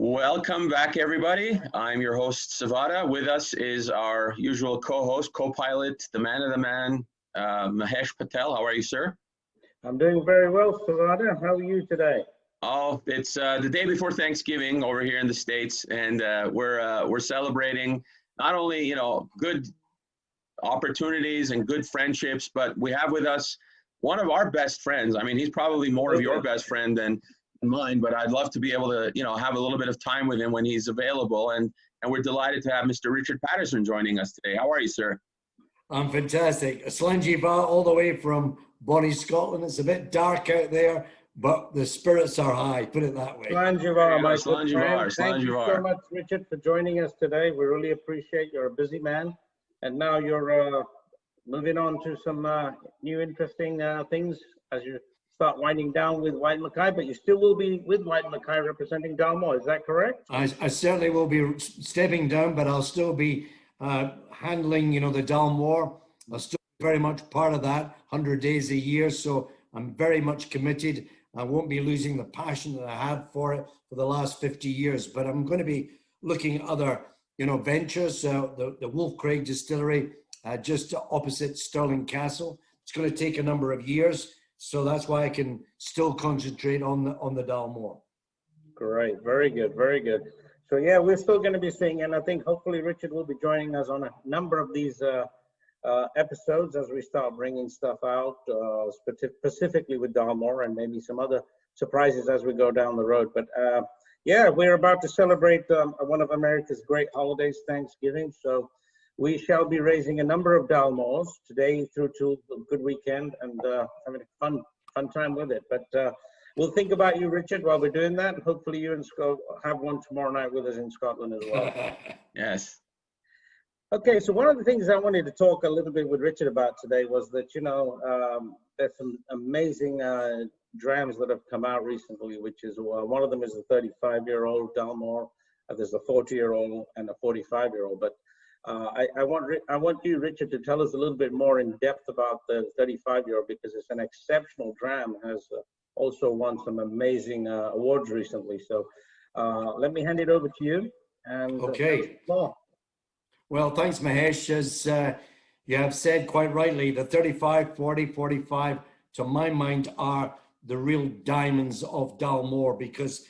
Welcome back, everybody. I'm your host, Savada. With us is our usual co-host, co-pilot, the man, Mahesh Patel. How are you, sir? I'm doing very well, Savada. How are you today? Oh, it's the day before Thanksgiving over here in the States, and we're celebrating not only good opportunities and good friendships, but we have with us one of our best friends. I mean, he's probably more of your best friend than mine, but I'd love to be able to, have a little bit of time with him when he's available. And we're delighted to have Mr. Richard Patterson joining us today. How are you, sir? I'm fantastic. Slangy Bar all the way from Bonnie, Scotland. It's a bit dark out there, but the spirits are high, put it that way. Slangy Bar, my Slangy good friend. Bar, Thank you so much, Richard, for joining us today. We really appreciate you're a busy man. And now you're moving on to some new interesting things as you start winding down with White Mackay, but you still will be with White Mackay representing Dalmore. Is that correct? I certainly will be stepping down, but I'll still be handling, the Dalmore. I'll still be very much part of that 100 days a year. So I'm very much committed. I won't be losing the passion that I had for it for the last 50 years, but I'm going to be looking at other, ventures. The Wolf Craig Distillery, just opposite Stirling Castle. It's going to take a number of years. So that's why I can still concentrate on the Dalmore. Great, very good, very good. So yeah, we're still going to be seeing, and I think hopefully Richard will be joining us on a number of these episodes as we start bringing stuff out, specifically with Dalmore and maybe some other surprises as we go down the road. But yeah, we're about to celebrate one of America's great holidays, Thanksgiving. So we shall be raising a number of Dalmores today through to a good weekend and having a fun time with it. But we'll think about you, Richard, while we're doing that. Hopefully you and Scott have one tomorrow night with us in Scotland as well. Yes. Okay, so one of the things I wanted to talk a little bit with Richard about today was that, there's some amazing drams that have come out recently, which is one of them is the 35-year-old Dalmore. There's a 40-year-old and a 45-year-old. But I want you, Richard, to tell us a little bit more in depth about the 35-year-old because it's an exceptional dram. Has also won some amazing awards recently. So let me hand it over to you. And okay. Well, thanks, Mahesh. As you have said quite rightly, the 35, 40, 45, to my mind, are the real diamonds of Dalmore because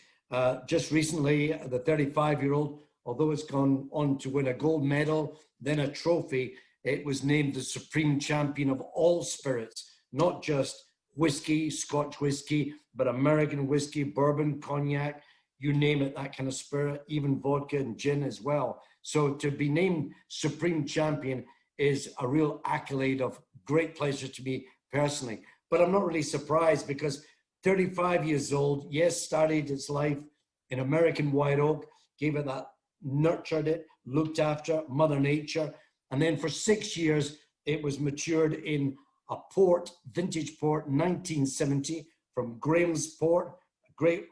just recently, the 35-year-old, although it's gone on to win a gold medal, then a trophy, it was named the supreme champion of all spirits, not just whiskey, Scotch whiskey, but American whiskey, bourbon, cognac, you name it, that kind of spirit, even vodka and gin as well. So to be named supreme champion is a real accolade of great pleasure to me personally. But I'm not really surprised because 35 years old, yes, started its life in American white oak, gave it that, nurtured it, looked after Mother Nature. And then for 6 years, it was matured in a port, vintage port, 1970 from Graham's Port, a great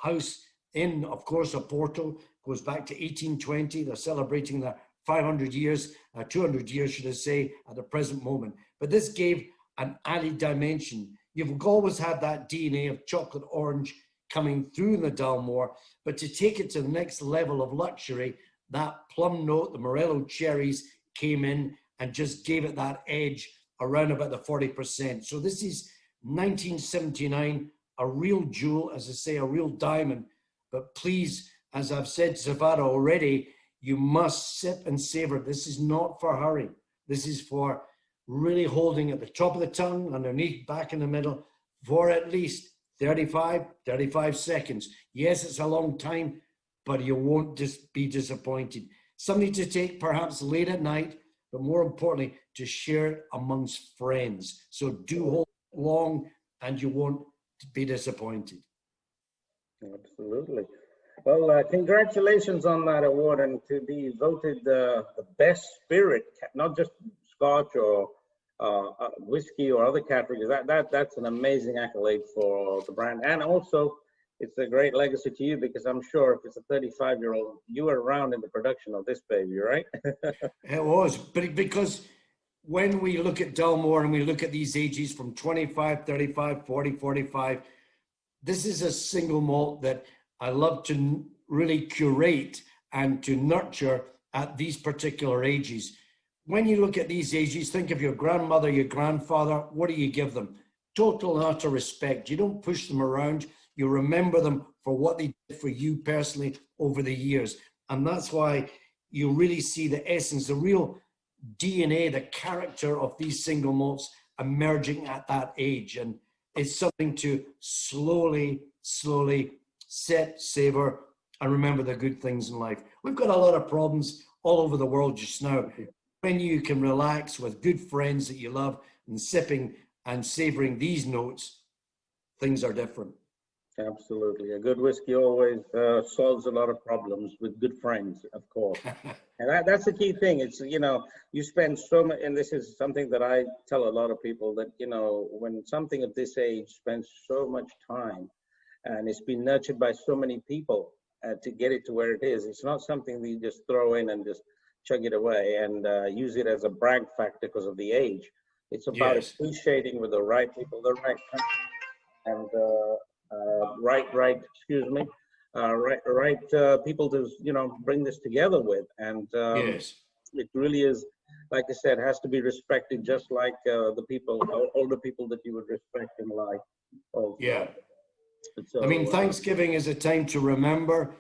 house in, of course, Oporto, goes back to 1820. They're celebrating their 500 years, 200 years, should I say, at the present moment. But this gave an added dimension. You've always had that DNA of chocolate orange coming through in the Dalmore, but to take it to the next level of luxury, that plum note, the Morello cherries came in and just gave it that edge around about the 40%. So this is 1979, a real jewel, as I say, a real diamond. But please, as I've said to Savara already, you must sip and savor. This is not for hurry. This is for really holding at the top of the tongue, underneath, back in the middle, for at least 35 seconds. Yes, it's a long time, but you won't just be disappointed. Something to take perhaps late at night, but more importantly, to share it amongst friends. So do hold long and you won't be disappointed. Absolutely. Well, congratulations on that award and to be voted the best spirit, not just Scotch or whiskey or other categories. That's an amazing accolade for the brand. And also, it's a great legacy to you because I'm sure if it's a 35-year-old, you were around in the production of this baby, right? It was, but because when we look at Dalmore and we look at these ages from 25, 35, 40, 45, this is a single malt that I love to really curate and to nurture at these particular ages. When you look at these ages, think of your grandmother, your grandfather, what do you give them? Total and utter respect. You don't push them around. You remember them for what they did for you personally over the years. And that's why you really see the essence, the real DNA, the character of these single malts emerging at that age. And it's something to slowly sit, savor, and remember the good things in life. We've got a lot of problems all over the world just now. When you can relax with good friends that you love and sipping and savoring these notes, things are different. Absolutely. A good whiskey always solves a lot of problems with good friends, of course. And that's the key thing. It's, you know, you spend so much, and this is something that I tell a lot of people, that, you know, when something of this age spends so much time and it's been nurtured by so many people to get it to where it is, it's not something that you just throw in and just chug it away and use it as a brag factor because of the age. It's about appreciating with the right people, the right country, and right people to, you know, bring this together with. And it really is, like I said, has to be respected, just like the people, older people that you would respect in life. So, I mean, Thanksgiving is a time to remember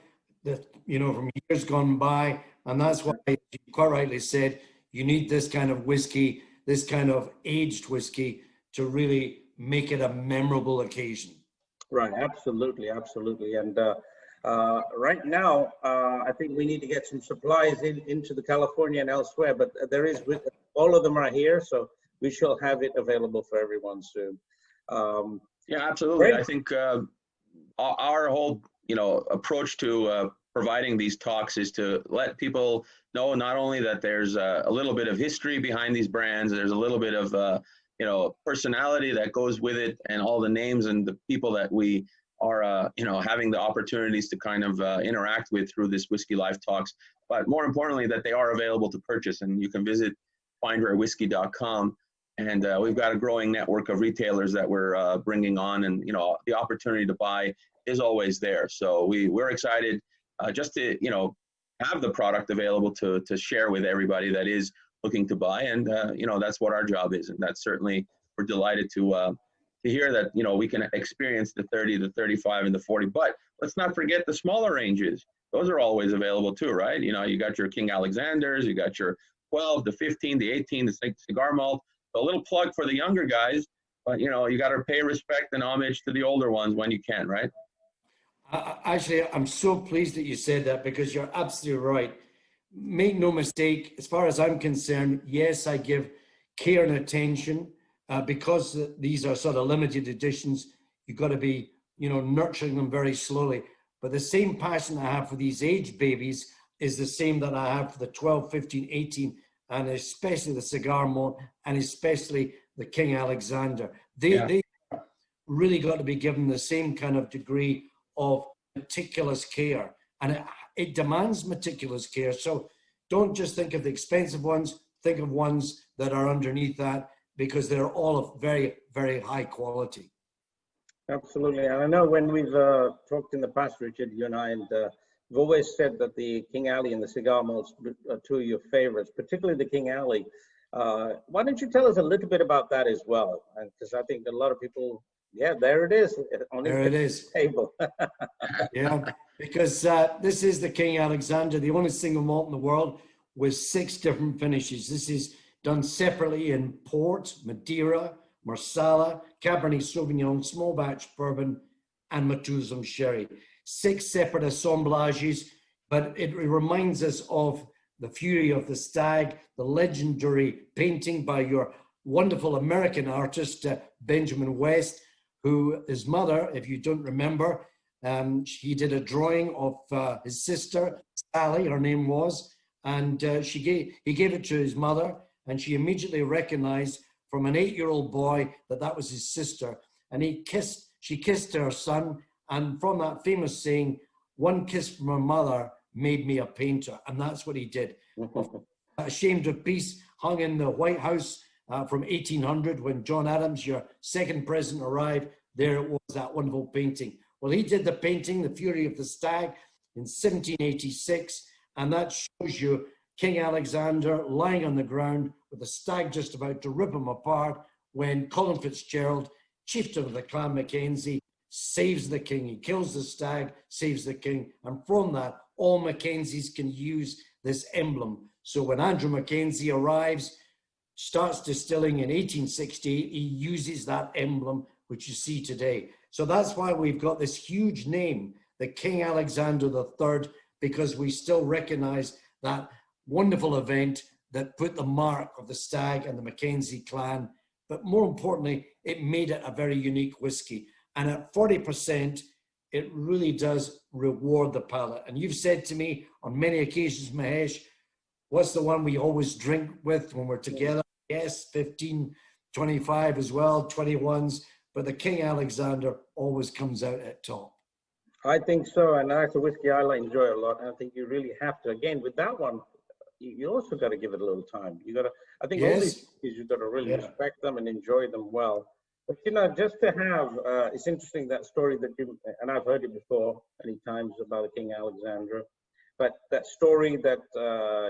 that, you know, from years gone by, and that's why you quite rightly said you need this kind of whiskey, this kind of aged whiskey, to really make it a memorable occasion. Right, absolutely. And right now, I think we need to get some supplies into the California and elsewhere, but there is, all of them are here, so we shall have it available for everyone soon. Yeah, absolutely. Great. I think our whole, you know, approach to providing these talks is to let people know not only that there's a little bit of history behind these brands, there's a little bit of you know, personality that goes with it, and all the names and the people that we are, you know, having the opportunities to kind of interact with through this Whiskey Live Talks. But more importantly, that they are available to purchase, and you can visit findrarewhiskey.com. And we've got a growing network of retailers that we're bringing on, and, you know, the opportunity to buy is always there. So we're excited just to, you know, have the product available to share with everybody that is looking to buy. And, you know, that's what our job is. And that's certainly, we're delighted to hear that, you know, we can experience the 30, the 35, and the 40. But let's not forget the smaller ranges. Those are always available too, right? You know, you got your King Alexanders, you got your 12, the 15, the 18, the cigar malt. So a little plug for the younger guys, but, you know, you got to pay respect and homage to the older ones when you can, right? Actually, I'm so pleased that you said that, because you're absolutely right. Make no mistake, as far as I'm concerned, yes, I give care and attention because these are sort of limited editions. You've got to be, you know, nurturing them very slowly. But the same passion I have for these aged babies is the same that I have for the 12, 15, 18, and especially the cigar malt, and especially the King Alexander. They really got to be given the same kind of degree of meticulous care, and it demands meticulous care. So don't just think of the expensive ones, think of ones that are underneath that, because they're all of very, very high quality. Absolutely. And I know when we've talked in the past, Richard, you and I, and we've always said that the King Ali and the cigar malts are two of your favorites, particularly the King Ali. Why don't you tell us a little bit about that as well? Because I think a lot of people, there it is. There it is. Table. Yeah, because this is the King Alexander, the only single malt in the world with 6 different finishes. This is done separately in port, Madeira, Marsala, Cabernet Sauvignon, small batch bourbon, and Matusalem sherry. 6 separate assemblages, but it reminds us of The Fury of the Stag, the legendary painting by your wonderful American artist, Benjamin West, who his mother, if you don't remember, he did a drawing of his sister, Sally, her name was, and he gave it to his mother, and she immediately recognized from an 8-year-old boy that was his sister, and she kissed her son, and from that famous saying, "One kiss from her mother made me a painter," and that's what he did. Ashamed of Peace hung in the White House from 1800 when John Adams, your second president, arrived. There it was, that wonderful painting. Well, he did the painting, The Fury of the Stag, in 1786, and that shows you King Alexander lying on the ground with the stag just about to rip him apart when Colin Fitzgerald, chieftain of the Clan Mackenzie, saves the king. He kills the stag, saves the king, and from that, all Mackenzies can use this emblem. So when Andrew Mackenzie arrives, starts distilling in 1868, he uses that emblem, which you see today. So that's why we've got this huge name, the King Alexander III, because we still recognize that wonderful event that put the mark of the stag and the Mackenzie clan. But more importantly, it made it a very unique whiskey. And at 40%, it really does reward the palate. And you've said to me on many occasions, Mahesh, what's the one we always drink with when we're together? Yes, 15, 25 as well, 21s. But the King Alexander always comes out at top. I think so, and that's a whiskey I enjoy a lot. And I think you really have to. Again, with that one, you also got to give it a little time. You got to. I think all these whiskeys, you got to really respect them and enjoy them well. But you know, just to have, it's interesting that story that you, and I've heard it before many times about the King Alexander. But that story that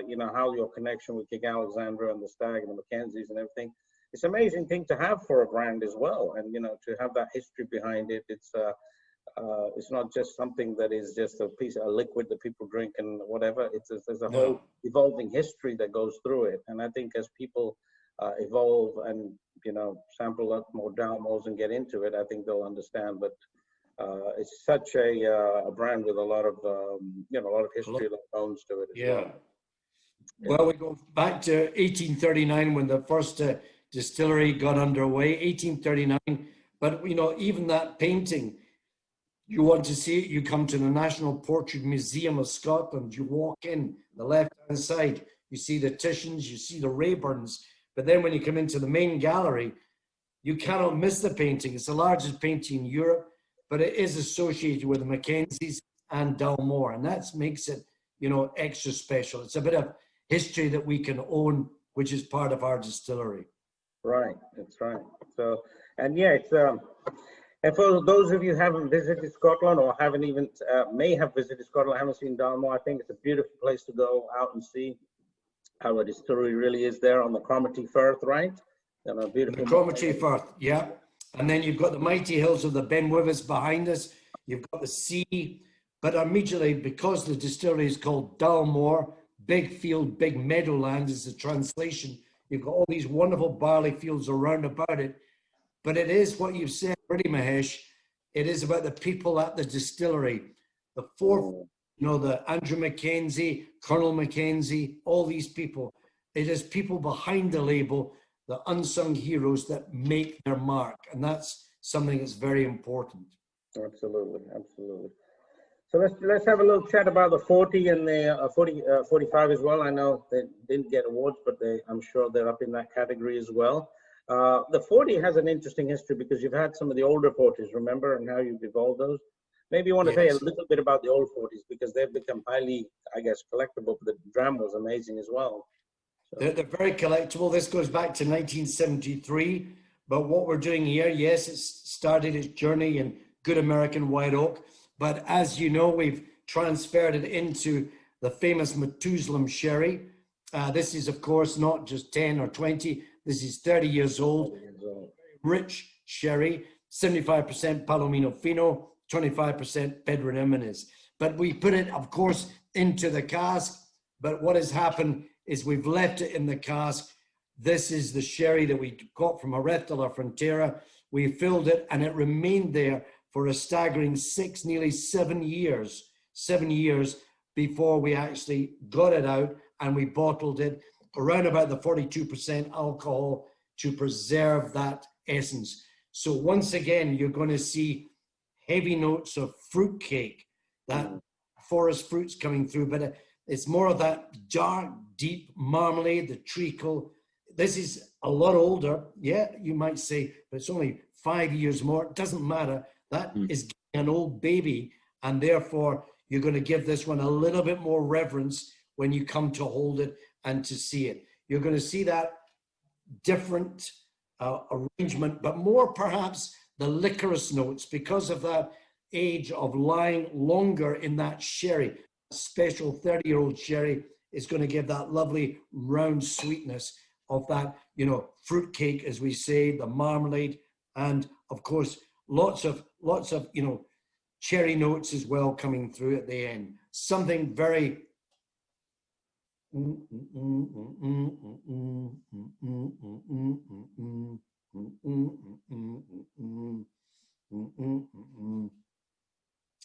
you know, how your connection with King Alexander and the stag and the Mackenzies and everything. It's an amazing thing to have for a brand as well, and you know, to have that history behind it. It's not just something that is just a piece of liquid that people drink and whatever. There's a whole evolving history that goes through it. And I think as people evolve and, you know, sample up more Dalmores and get into it, I think they'll understand. But it's such a brand with a lot of, you know, a lot of history, a lot of bones to it. Yeah. Well, we go back to 1839 when the first distillery got underway, 1839. But, you know, even that painting, you want to see it, you come to the National Portrait Museum of Scotland, you walk in the left-hand side, you see the Titians, you see the Rayburns, but then when you come into the main gallery, you cannot miss the painting. It's the largest painting in Europe, but it is associated with the Mackenzies and Dalmore, and that makes it, you know, extra special. It's a bit of history that we can own, which is part of our distillery. Right, that's right. So, and yeah, it's and for those of you who haven't visited Scotland or haven't even may have visited Scotland, haven't seen Dalmore, I think it's a beautiful place to go out and see how a distillery really is there on the Cromarty Firth, right? And a beautiful. The Cromarty Firth, yeah. And then you've got the mighty hills of the Ben Wyvis behind us. You've got the sea, but immediately, because the distillery is called Dalmore Bigfield, Big Meadowland is the translation. You've got all these wonderful barley fields around about it. But it is what you've said already, Mahesh. It is about the people at the distillery. The four, you know, the Andrew Mackenzie, Colonel Mackenzie, all these people. It is people behind the label, the unsung heroes that make their mark. And that's something that's very important. Absolutely, absolutely. So let's have a little chat about the 40 and the 45 as well. I know they didn't get awards, but I'm sure they're up in that category as well. The 40 has an interesting history because you've had some of the older 40s, remember, and how you've evolved those. Maybe you want to say a little bit about the old 40s because they've become highly, I guess, collectible. But the dram was amazing as well. So. They're very collectible. This goes back to 1973. But what we're doing here, yes, it started its journey in good American white oak. But as you know, we've transferred it into the famous Methuselah sherry. This is, of course, not just 10 or 20. This is 30 years old, rich sherry, 75% Palomino Fino, 25% Pedro Jimenez. But we put it, of course, into the cask. But what has happened is we've left it in the cask. This is the sherry that we got from Jerez de la Frontera. We filled it and it remained there for a staggering nearly 7 years, 7 years before we actually got it out and we bottled it around about the 42% alcohol to preserve that essence. So once again, you're going to see heavy notes of fruitcake, that forest fruits coming through, but it's more of that dark, deep marmalade, the treacle. This is a lot older. Yeah, you might say, but it's only 5 years more. It doesn't matter. That is an old baby, and therefore you're going to give this one a little bit more reverence when you come to hold it and to see it. You're going to see that different arrangement, but more perhaps the licorice notes because of that age of lying longer in that sherry. A special 30-year-old sherry is going to give that lovely round sweetness of that, you know, fruit cake, as we say, the marmalade, and of course, lots of, you know, cherry notes as well coming through at the end. Something very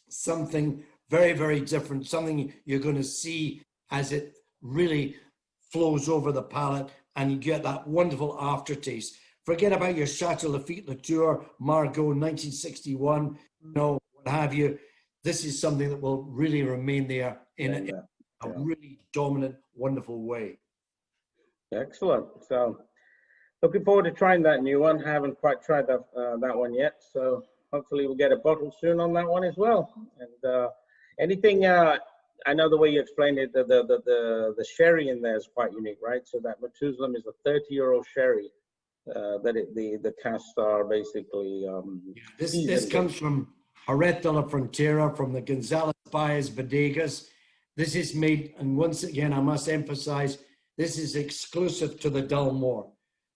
something very, very different, something you're going to see as it really flows over the palate, and you get that wonderful aftertaste. Forget about your Chateau Lafite Latour, Margaux 1961, you know, what have you. This is something that will really remain there in a really dominant, wonderful way. Excellent. So looking forward to trying that new one. Haven't quite tried that one yet. So hopefully we'll get a bottle soon on that one as well. And anything, I know the way you explained it, the sherry in there is quite unique, right? So that Methuselah is a 30-year-old sherry the casks are basically. This comes from Jerez de la Frontera, from the Gonzalez Baez Bodegas. This is made, and once again, I must emphasize, this is exclusive to the Dalmore.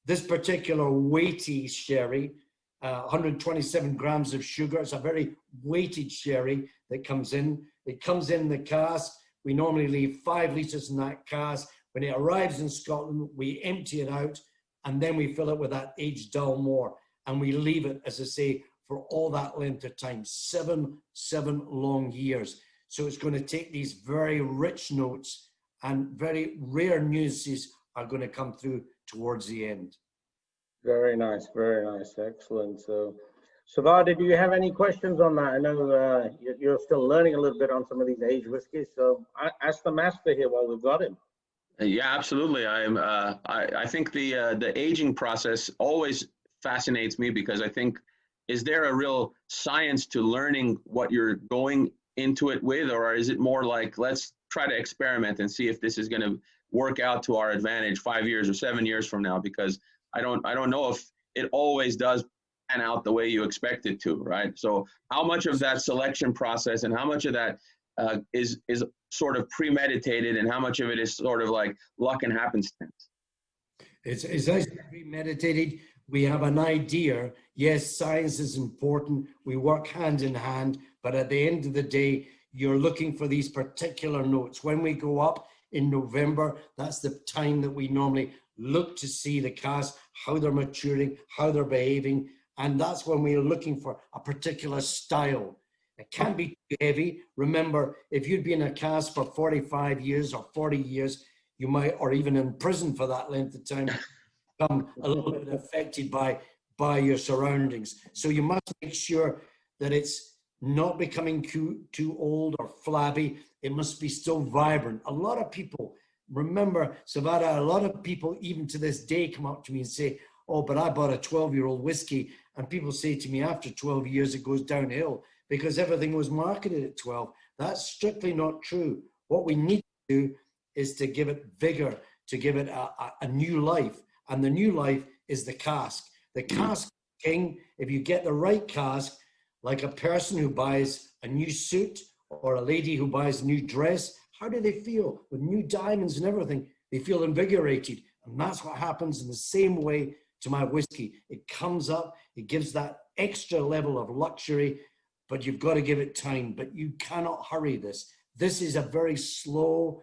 This particular weighty sherry, 127 grams of sugar. It's a very weighted sherry that comes in. It comes in the cask. We normally leave 5 litres in that cask. When it arrives in Scotland, we empty it out, and then we fill it with that aged Dalmore, and we leave it, as I say, for all that length of time, seven long years. So it's going to take these very rich notes, and very rare nuances are going to come through towards the end. Very nice, excellent. So, Savada, do you have any questions on that? I know you're still learning a little bit on some of these aged whiskeys, so ask the master here while we've got him. Yeah, absolutely. I think the aging process always fascinates me, because I think, is there a real science to learning what you're going into it with, or is it more like, let's try to experiment and see if this is going to work out to our advantage 5 years or 7 years from now? Because I don't know if it always does pan out the way you expect it to, right? So how much of that selection process and how much of that is sort of premeditated, and how much of it is sort of like luck and happenstance? It's actually premeditated. We have an idea. Yes, science is important. We work hand in hand, but at the end of the day, you're looking for these particular notes. When we go up in November, that's the time that we normally look to see the casks, how they're maturing, how they're behaving, and that's when we're looking for a particular style. It can't be too heavy. Remember, if you'd been in a cask for 45 years or 40 years, you might, or even in prison for that length of time, become a little bit affected by your surroundings. So you must make sure that it's not becoming too old or flabby. It must be still vibrant. A lot of people, remember, Savada, a lot of people even to this day come up to me and say, oh, but I bought a 12-year-old whiskey. And people say to me, after 12 years, it goes downhill because everything was marketed at 12. That's strictly not true. What we need to do is to give it vigor, to give it a new life. And the new life is the cask. The cask king, if you get the right cask, like a person who buys a new suit or a lady who buys a new dress, how do they feel? With new diamonds and everything, they feel invigorated. And that's what happens in the same way to my whiskey. It comes up, it gives that extra level of luxury, but you've got to give it time. But you cannot hurry this. This is a very slow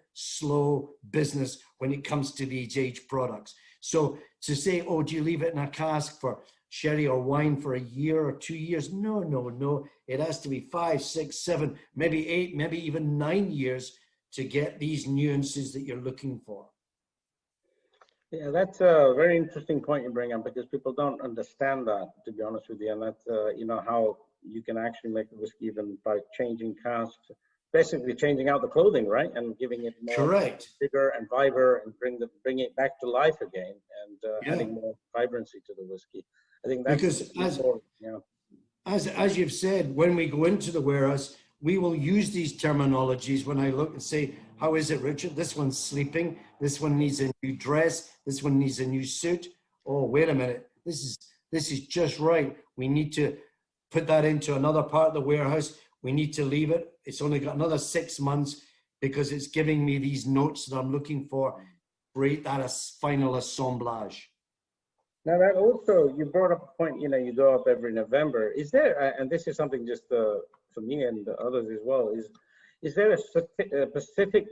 business when it comes to these aged products. So to say, oh, do you leave it in a cask for sherry or wine for a year or 2 years? No. It has to be 5, 6, 7, maybe 8, maybe even 9 years to get these nuances that you're looking for. Yeah, that's a very interesting point you bring up, because people don't understand that, to be honest with you. And that's, how you can actually make the whiskey even by changing casks, basically changing out the clothing, right? And giving it more vigor and vibrant, and bring it back to life again, and adding more vibrancy to the whiskey. I think that's because as you've said, when we go into the warehouse, we will use these terminologies. When I look and say, how is it, Richard? This one's sleeping. This one needs a new dress. This one needs a new suit. Oh, wait a minute. This is just right. We need to put that into another part of the warehouse. We need to leave it. It's only got another 6 months because it's giving me these notes that I'm looking for. Create that as final assemblage. Now that also, you brought up a point, you go up every November. Is there, and this is something just for me and others as well, is there a specific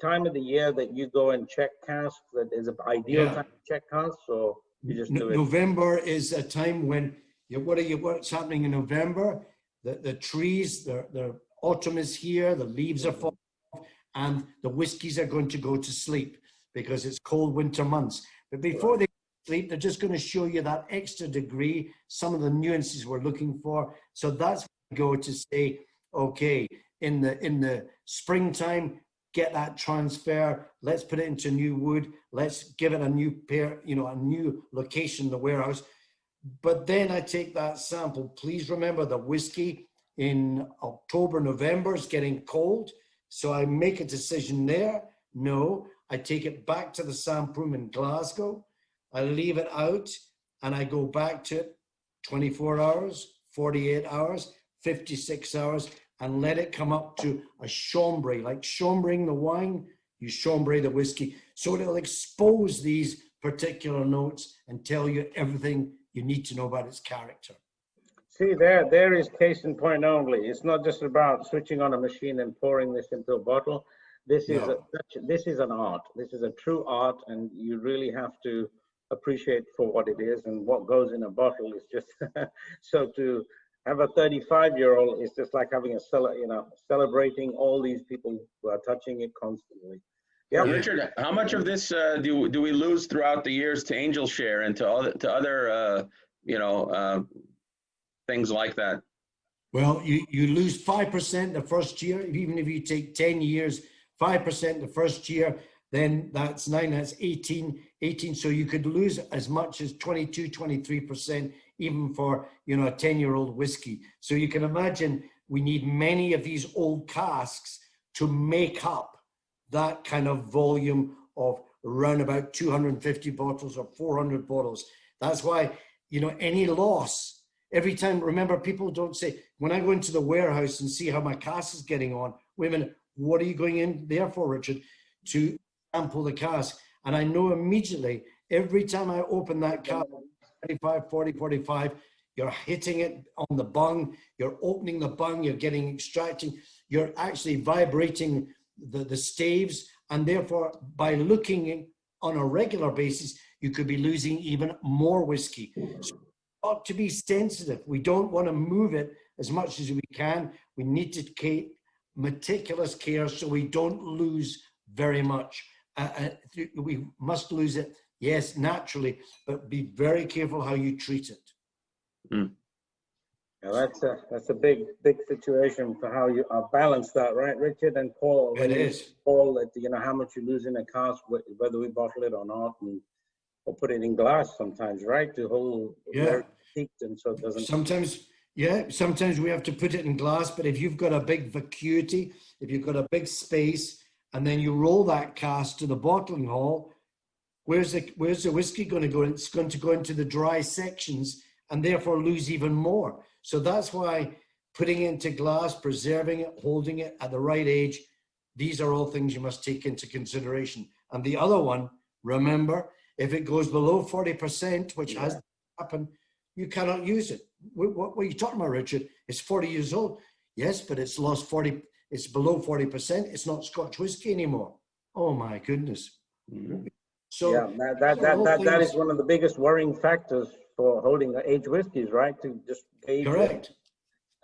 time of the year that you go and check casks that is an ideal time to check casks, or you just do it? November is a time when, what's happening in November? The trees, the autumn is here, the leaves are falling off, and the whiskies are going to go to sleep because it's cold winter months. But before they sleep, they're just going to show you that extra degree, some of the nuances we're looking for. So that's where we go to say, okay, in the springtime, get that transfer. Let's put it into new wood. Let's give it a new pair, a new location in the warehouse. But then I take that sample. Please remember the whiskey in October, November is getting cold. So I make a decision there. No, I take it back to the sample room in Glasgow. I leave it out and I go back to it 24 hours, 48 hours, 56 hours, and let it come up to a chambray, like chambring the wine, you chambray the whiskey. So it'll expose these particular notes and tell you everything you need to know about its character. See, there is case in point only. It's not just about switching on a machine and pouring this into a bottle. This is this is an art. This is a true art, and you really have to appreciate for what it is, and what goes in a bottle is just so to have a 35-year-old is just like having celebrating all these people who are touching it constantly. Yeah, Richard, how much of this do we lose throughout the years to angel share and to other things like that? Well, you lose 5% the first year. Even if you take 10 years, 5% the first year, then that's 9, that's 18. So you could lose as much as 22, 23%, even for, a 10-year-old whiskey. So you can imagine we need many of these old casks to make up that kind of volume of around about 250 bottles or 400 bottles. That's why, any loss, every time, remember, people don't say, when I go into the warehouse and see how my cask is getting on, wait a minute, what are you going in there for, Richard? To sample the cask. And I know immediately, every time I open that cask, 25, 40, 45, you're hitting it on the bung, you're opening the bung, you're getting extracting, you're actually vibrating the staves, and therefore by looking on a regular basis, you could be losing even more whiskey. So we ought to be sensitive. We don't want to move it as much as we can. We need to take meticulous care so we don't lose very much. We must lose it, yes, naturally, but be very careful how you treat it. Mm. Now that's a big situation for how you balance that, right, Richard and Paul? It is. Paul, that how much you lose in a cask, whether we bottle it or not, or put it in glass sometimes, right, to hold where it's peaked, and so it doesn't. Sometimes we have to put it in glass, but if you've got a big vacuity, if you've got a big space, and then you roll that cask to the bottling hall, where's the whiskey going to go? It's going to go into the dry sections and therefore lose even more. So that's why putting it into glass, preserving it, holding it at the right age, these are all things you must take into consideration. And the other one, remember, if it goes below 40%, which has happened, you cannot use it. What are you talking about, Richard? It's 40 years old. Yes, but it's lost 40, it's below 40%. It's not Scotch whiskey anymore. Oh my goodness. Mm-hmm. So yeah, that is one of the biggest worrying factors for holding aged whiskeys, right? To just age correct.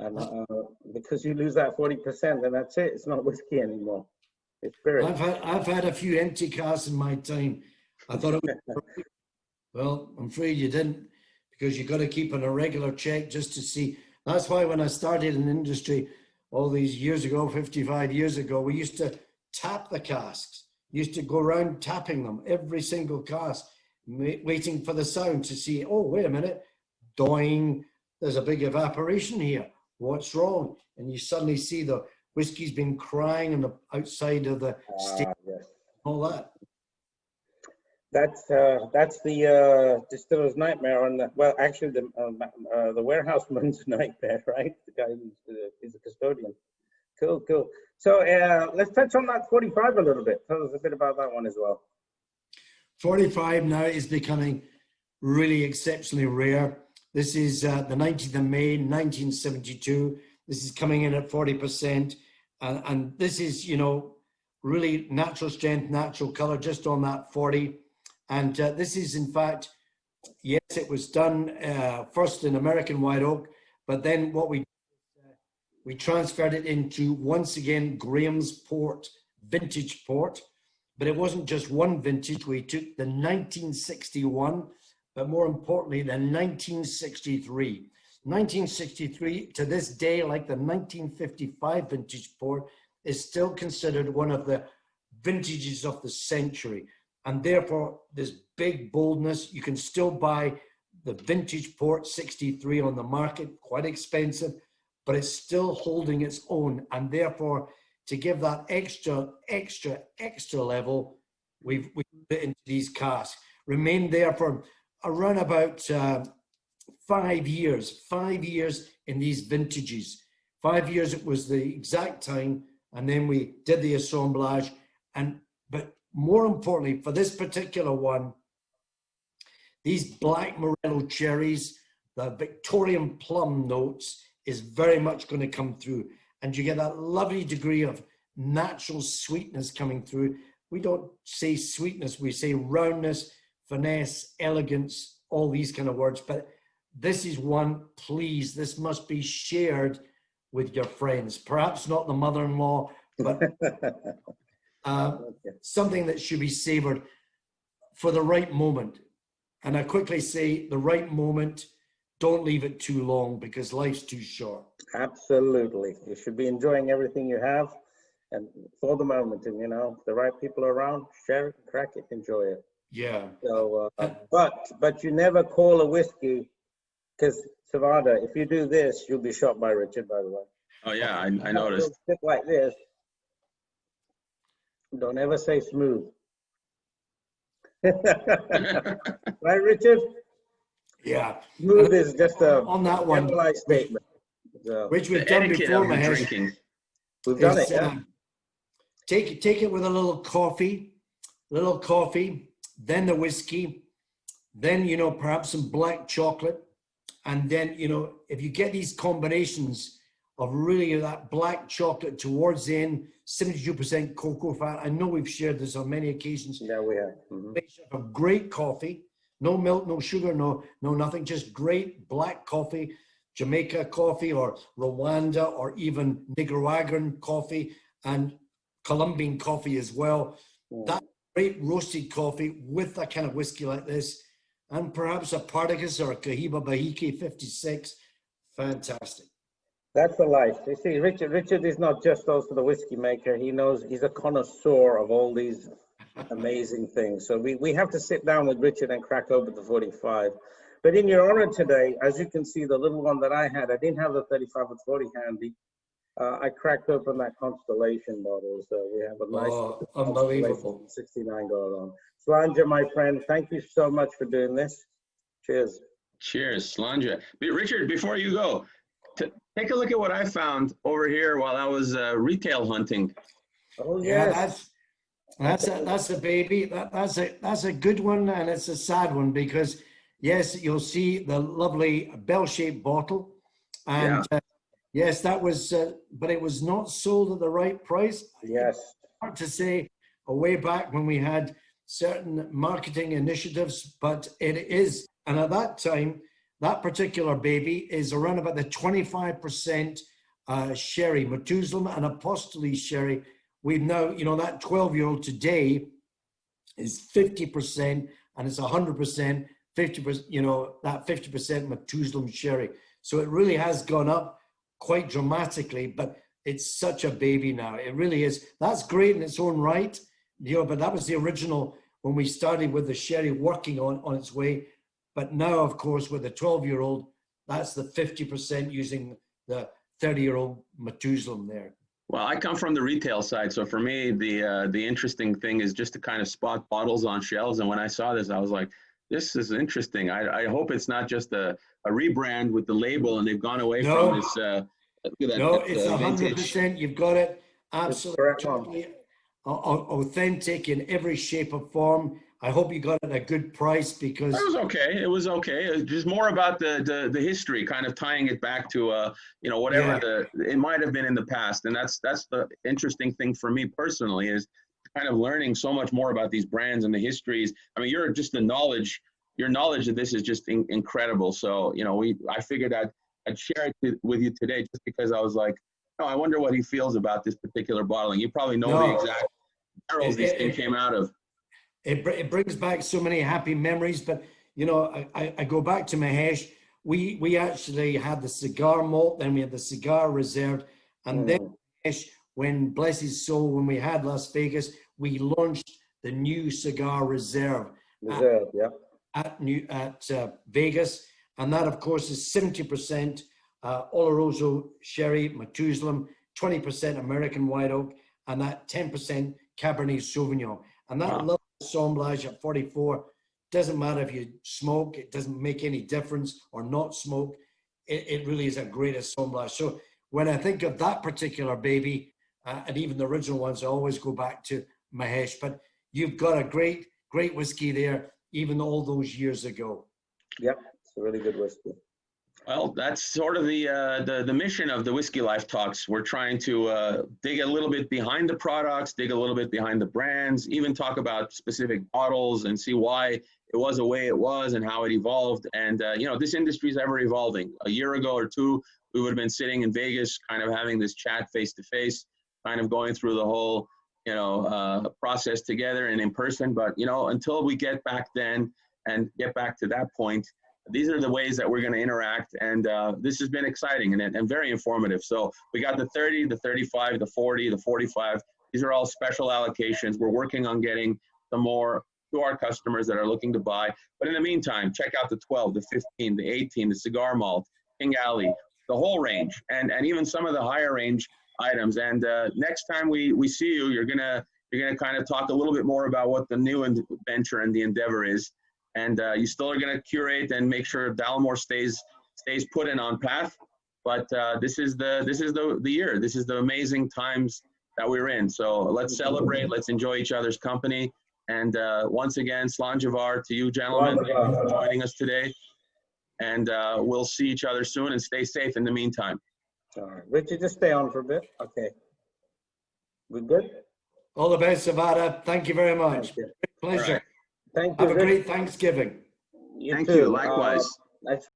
And because you lose that 40%, then that's it. It's not whiskey anymore. It's spirit. I've had a few empty casks in my time. I thought it was well, I'm afraid you didn't, because you got to keep on a regular check just to see. That's why when I started in the industry all these years ago, 55 years ago, we used to tap the casks. Used to go around tapping them, every single cask, waiting for the sound to see, oh, wait a minute, doing, there's a big evaporation here. What's wrong? And you suddenly see the whiskey's been crying on the outside of the stick, Yes. all that. That's the distiller's nightmare, and well, actually the warehouseman's nightmare, right? The guy who's a custodian. Cool, cool. So let's touch on that 45 a little bit. Tell us a bit about that one as well. 45 now is becoming really exceptionally rare. This is the 19th of May, 1972. This is coming in at 40%. And this is, you know, really natural strength, natural color, just on that 40. And this is, in fact, yes, it was done first in American white oak, but then what we transferred it into, once again, Graham's Port, vintage port. But it wasn't just one vintage. We took the 1961, but more importantly, the 1963. 1963, to this day, like the 1955 vintage port, is still considered one of the vintages of the century. And therefore, this big boldness, you can still buy the vintage port 63 on the market, quite expensive, but it's still holding its own. And therefore, to give that extra level, we've put it into these casks. Remained there for around about 5 years. 5 years in these vintages. 5 years, it was the exact time, and then we did the assemblage. But more importantly, for this particular one, these black Morello cherries, the Victorian plum notes is very much going to come through. And you get that lovely degree of natural sweetness coming through. We don't say sweetness, we say roundness, finesse, elegance, all these kind of words. But this is one, please, this must be shared with your friends. Perhaps not the mother-in-law, but something that should be savored for the right moment. And I quickly say the right moment, don't leave it too long because life's too short. Absolutely. You should be enjoying everything you have and for the moment, and you know, the right people around, share it, crack it, enjoy it. Yeah. So, but you never call a whiskey, because Savada, if you do this, you'll be shot by Richard, by the way. Oh yeah, I noticed. Sit like this. Don't ever say smooth. Right, Richard? Yeah. Smooth is just a on that one statement. So, which we've done before, Mahesh. We've done it, yeah. Take it with a little coffee, then the whiskey, then, you know, perhaps some black chocolate. And then, you know, if you get these combinations of really that black chocolate towards the end, 72% cocoa fat. I know we've shared this on many occasions. Yeah, we have. Mm-hmm. A great coffee, no milk, no sugar, no nothing, just great black coffee, Jamaica coffee or Rwanda or even Nicaraguan coffee and Colombian coffee as well. Mm. That great roasted coffee with that kind of whiskey like this, and perhaps a Partagas or a Cohiba Bahiki 56. Fantastic. That's the life. You see, Richard is not just also the whiskey maker. He knows, he's a connoisseur of all these amazing things. So we have to sit down with Richard and crack open the 45. But in your honor today, as you can see, the little one that I had, I didn't have the 35 or 40 handy. I cracked open that Constellation bottle. So we have a nice unbelievable 69 going on. Slanja, my friend, thank you so much for doing this. Cheers. Cheers, Slanja. Richard, before you go, take a look at what I found over here while I was retail hunting. Oh yeah, that's a baby. That's a good one, and it's a sad one because yes, you'll see the lovely bell-shaped bottle, and yes, that was, but it was not sold at the right price. Yes, it's hard to say way back when we had certain marketing initiatives, but it is, and at that time. That particular baby is around about the 25% sherry, Methuselah and Apostoli sherry. We've now, you know, that 12-year-old today is 50% and it's 100%, 50%, you know, that 50% Methuselah sherry. So it really has gone up quite dramatically, but it's such a baby now. It really is. That's great in its own right, you know, but that was the original when we started with the sherry working on its way. But now, of course, with the 12-year-old, that's the 50% using the 30-year-old Methuselah there. Well, I come from the retail side, so for me, the interesting thing is just to kind of spot bottles on shelves. And when I saw this, I was like, "This is interesting." I hope it's not just a rebrand with the label, and they've gone away from No, this. Look at that, no, that, it's vintage. 100%. You've got it It's absolutely correct, Mom. totally authentic in every shape or form. I hope you got it at a good price because It was okay. It was okay. It was just more about the history, kind of tying it back to whatever yeah, it might have been in the past, and that's the interesting thing for me personally is kind of learning so much more about these brands and the histories. I mean, your knowledge of this is just incredible. So I figured I'd share it with you today just because I was like, oh, I wonder what he feels about this particular bottling. You probably know the no, exact barrels it, these things it, came out of. it brings back so many happy memories. But I go back to Mahesh. We actually had the cigar malt, then we had the cigar reserve, and then Mahesh, when bless his soul, when we had Las Vegas, we launched the new cigar reserve Reserve, yeah. at Vegas, and that of course is 70% Oloroso Sherry Methuselah, 20% American White Oak, and that 10% Cabernet Sauvignon. And that Wow. level of assemblage at 44 doesn't matter if you smoke; it doesn't make any difference or not smoke. It really is a great assemblage. So when I think of that particular baby, and even the original ones, I always go back to Mahesh. But you've got a great whiskey there, even all those years ago. Yep, it's a really good whiskey. Well, that's sort of the mission of the Whiskey Life Talks. We're trying to dig a little bit behind the products, dig a little bit behind the brands, even talk about specific bottles and see why it was the way it was and how it evolved. And this industry is ever evolving. A year ago or two, we would have been sitting in Vegas, kind of having this chat face to face, kind of going through the whole process together and in person. But until we get back then and get back to that point, these are the ways that we're going to interact, and this has been exciting and very informative. So we got the 30, the 35, the 40, the 45. These are all special allocations. We're working on getting some more to our customers that are looking to buy. But in the meantime, check out the 12, the 15, the 18, the cigar malt, King Alley, the whole range, and even some of the higher range items. And next time we see you, you're gonna kind of talk a little bit more about what the new venture and the endeavor is. And you still are going to curate and make sure Dalmore stays put in on path. But this is the year. This is the amazing times that we're in. So let's celebrate. Let's enjoy each other's company. And once again, Slanjavar to you, gentlemen, thank you for joining us today. And we'll see each other soon. And stay safe in the meantime. All right, Richard, just stay on for a bit. Okay, we good? All the best, Savada. Thank you very much. Thank you. Pleasure. Right. Thank you. Have a great Thanksgiving. Thank too. you. Likewise. Nice